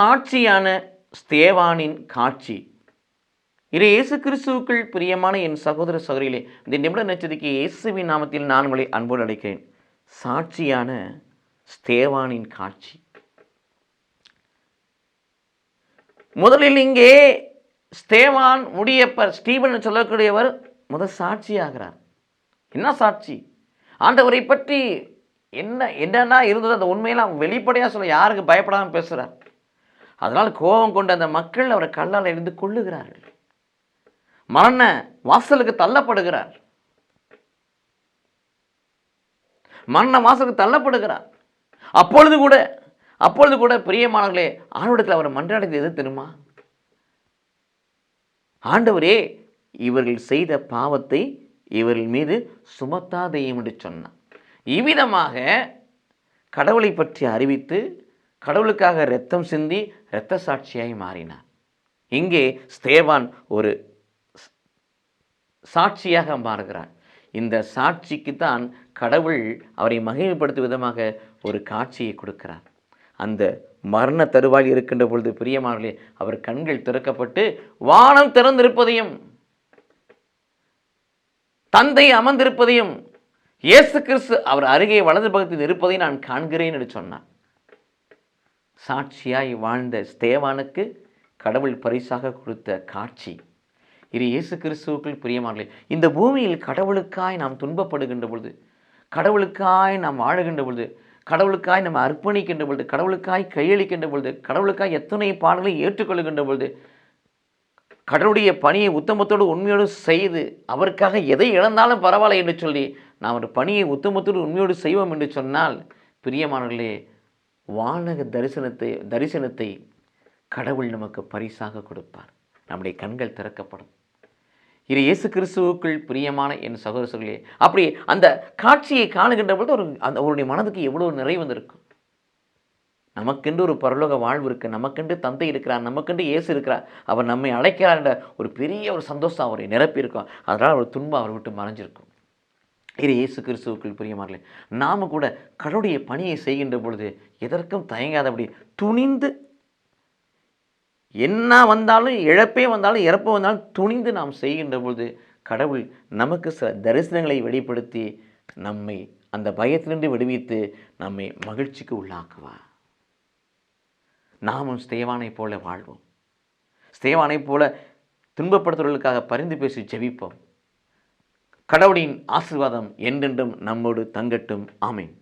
சாட்சியான ஸ்தேவானின் காட்சி. இயேசு கிறிஸ்துவுக்குள் பிரியமான என் சகோதர சகோதரிகளே, இந்த நிமிட நட்சத்திரக்கு இயேசுவின் நாமத்தில் நான் உங்களை அன்போடு அழைக்கிறேன். சாட்சியான ஸ்தேவானின் காட்சி. முதலில் இங்கே ஸ்தேவான் முடியப்பர் ஸ்டீபன் சொல்லக்கூடியவர் முதல் சாட்சியாகிறார். என்ன சாட்சி? ஆண்டவரை பற்றி என்னன்னா இருந்தது அந்த உண்மையெல்லாம் வெளிப்படையாக சொல்ல, யாருக்கு பயப்படாமல் பேசுகிறார். அதனால் கோபம் கொண்ட அந்த மக்கள் அவரை கல்லால் எறிந்து கொள்ளுகிறார்கள். மரண வாசலுக்கு தள்ளப்படுகிறார். மரண வாசலுக்கு தள்ளப்படுகிறார். அப்பொழுது கூட பிரியமானவர்களே, ஆண்டவரிடத்தில் அவர் மன்றாடியது எது தெரியுமா? ஆண்டவரே, இவர்கள் செய்த பாவத்தை இவர்கள் மீது சுமத்தாதையும் என்று சொன்னார். இவ்விதமாக கடவுளை பற்றி அறிவித்து கடவுளுக்காக இரத்தம் சிந்தி இரத்த சாட்சியாய் மாறினார். இங்கே ஸ்தேவான் ஒரு சாட்சியாக மாறுகிறார். இந்த சாட்சிக்கு தான் கடவுள் அவரை மகிழ்ப்படுத்தும் விதமாக ஒரு காட்சியை கொடுக்கிறார். அந்த மரண தருவாயில் இருக்கின்ற பொழுது பிரியமானவர்களே, அவர் கண்கள் திறக்கப்பட்டு வானம் திறந்திருப்பதையும் தந்தை அமர்ந்திருப்பதையும் இயேசு கிறிஸ்து அவர் அருகே வலது பக்கத்தில் இருப்பதை நான் காண்கிறேன் என்று சொன்னார். சாட்சியாய் வாழ்ந்த ஸ்தேவானுக்கு கடவுள் பரிசாக கொடுத்த காட்சி. இது இயேசு கிறிஸ்துவுக்குள் பிரியமானவர்களே, இந்த பூமியில் கடவுளுக்காய் நாம் துன்பப்படுகின்ற பொழுது, கடவுளுக்காய் நாம் வாழுகின்ற பொழுது, கடவுளுக்காய் நம்ம அர்ப்பணிக்கின்ற பொழுது, கடவுளுக்காய் கையளிக்கின்ற பொழுது, கடவுளுக்காய் எத்தனை பாடல்களை ஏற்றுக்கொள்கின்ற பொழுது, கடவுளுடைய பணியை உத்தமத்தோடு உண்மையோடு செய்து அவருக்காக எதை இழந்தாலும் பரவாயில்லை என்று சொல்லி நாம் ஒரு பணியை உத்தமத்தோடு உண்மையோடு செய்வோம் என்று சொன்னால் பிரியமானவர்களே, வானக தரிசனத்தை கடவுள் நமக்கு பரிசாக கொடுப்பார். நம்முடைய கண்கள் திறக்கப்படும். இது இயேசு கிறிஸ்துவுக்குள் பிரியமான என் சகோதரர்களே, அப்படி அந்த காட்சியை காணுகின்ற பொழுது அவருடைய மனதுக்கு எவ்வளவு நிறைவு வந்திருக்கும். நமக்கென்று ஒரு பரலோக வாழ்வு இருக்குது, நமக்கென்று தந்தை இருக்கிறார், நமக்கென்று இயேசு இருக்கிறார், அவர் நம்மை அழைக்கிறார் என்ற ஒரு பெரிய ஒரு சந்தோஷம் அவரை நிரப்பியிருக்கும். அதனால் ஒரு துன்பம் அவரை விட்டு மறைஞ்சிருக்கும். இது இயேசு கிறிஸ்துவுக்குள் பிரியமானவர்களே, நாம் கூட கடவுளுடைய பணியை செய்கின்ற பொழுது எதற்கும் தயங்காதபடி துணிந்து, என்ன வந்தாலும் இழப்பே வந்தாலும் இறப்பு வந்தாலும் துணிந்து நாம் செய்கின்ற பொழுது கடவுள் நமக்கு சில தரிசனங்களை வெளிப்படுத்தி நம்மை அந்த பயத்திலிருந்து விடுவித்து நம்மை மகிழ்ச்சிக்கு உள்ளாக்குவார். நாமும் ஸ்தேவானை போல வாழ்வோம். ஸ்தேவானை போல துன்பப்படுத்துவர்களுக்காக பரிந்து பேசி ஜெபிப்போம். கடவுளின் ஆசீர்வாதம் என்றென்றும் நம்மோடு தங்கட்டும். ஆமென்.